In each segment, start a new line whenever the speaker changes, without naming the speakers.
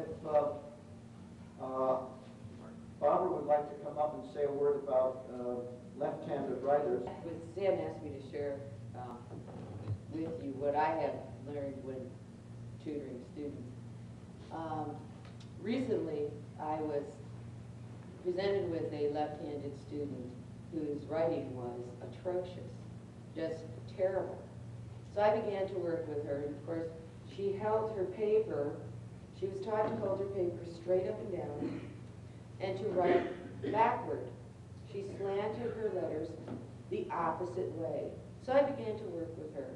if Barbara would like to come up and say a word about left-handed writers.
Sam asked me to share with you what I have learned when tutoring students. Recently, I was presented with a left-handed student whose writing was atrocious, just terrible. So I began to work with her, and of course, she held her paper, she was taught to hold her paper straight up and down, and to write backward. She slanted her letters the opposite way. So I began to work with her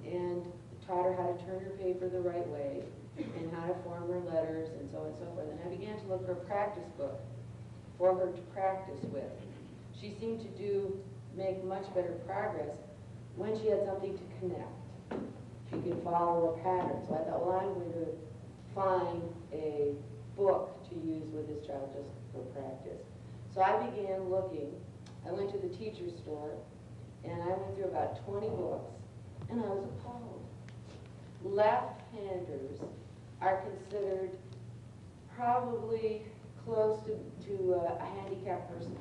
and taught her how to turn her paper the right way and how to form her letters and so on and so forth. And I began to look for a practice book for her to practice with. She seemed to make much better progress when she had something to connect. She could follow a pattern. So I thought, well, I'm going to find a book to use with this child just for practice. So I began looking. I went to the teacher's store, and I went through about 20 books, and I was appalled. Left-handers are considered probably close to a handicapped person.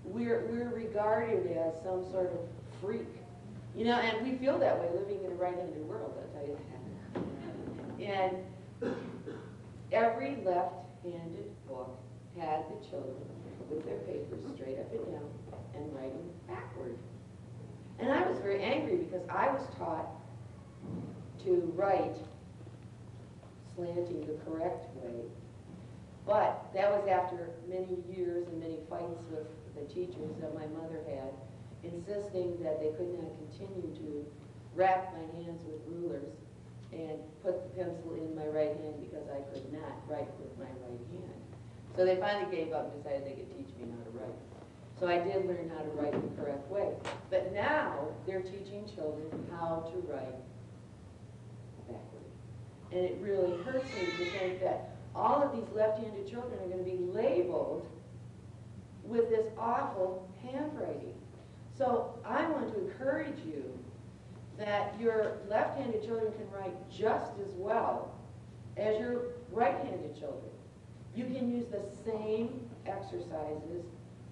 We're regarded as some sort of freak. You know, and we feel that way living in a right-handed world, I'll tell you that. And every left-handed book had the children with their papers straight up and down and writing backward. And I was very angry because I was taught to write slanting the correct way. But that was after many years and many fights with the teachers that my mother had, insisting that they could not continue to wrap my hands with rulers and put the pencil in my right hand because I could not write with my right hand. So they finally gave up and decided they could teach me how to write. So I did learn how to write the correct way. But now they're teaching children how to write backward. And it really hurts me to think that all of these left-handed children are going to be labeled with this awful handwriting. So I want to encourage you that your left-handed children can write just as well as your right-handed children. You can use the same exercises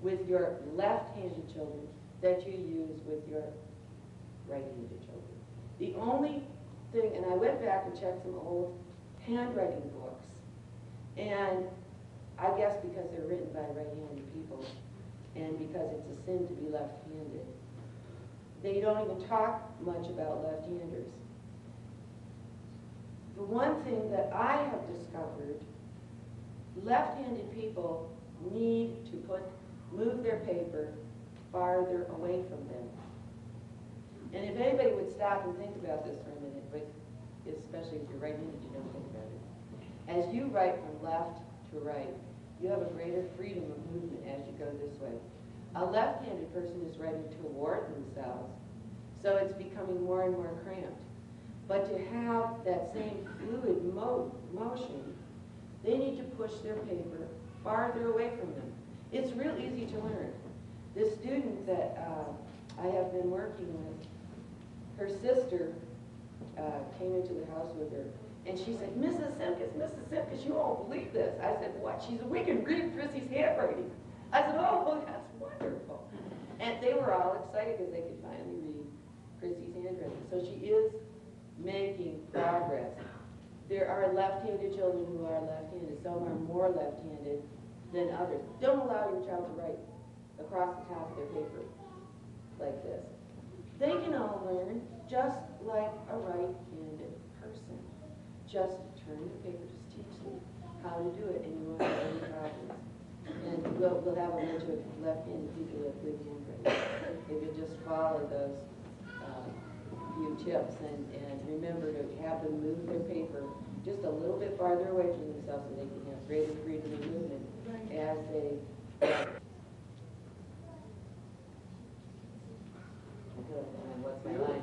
with your left-handed children that you use with your right-handed children. The only thing, and I went back and checked some old handwriting books, and I guess because they're written by right-handed people and because it's a sin to be left-handed, they don't even talk much about left-handers. The one thing that I have discovered, left-handed people need to move their paper farther away from them. And if anybody would stop and think about this for a minute, but especially if you're right-handed, you don't think about it. As you write from left to right, you have a greater freedom of movement as you go this way. A left-handed person is writing toward themselves, so it's becoming more and more cramped. But to have that same fluid motion, they need to push their paper farther away from them. It's real easy to learn. The student that I have been working with, her sister came into the house with her, and she said, Mrs. Simpkins, you won't believe this. I said, what? She said, we can read Chrissy's handwriting. I said, oh, that's wonderful. And they were all excited because they could finally read Chrissy's handwriting. So she is making progress. There are left-handed children who are left-handed. Some are more left-handed than others. Don't allow your child to write across the top of their paper like this. They can all learn just like a right-handed person. Just turn the paper, just teach them how to do it, and you won't have any problems. And we'll have a bunch of left-handed people with good handwriting. If you just follow those few tips and remember to have them move their paper just a little bit farther away from themselves so they can have greater freedom of movement as they what's my line?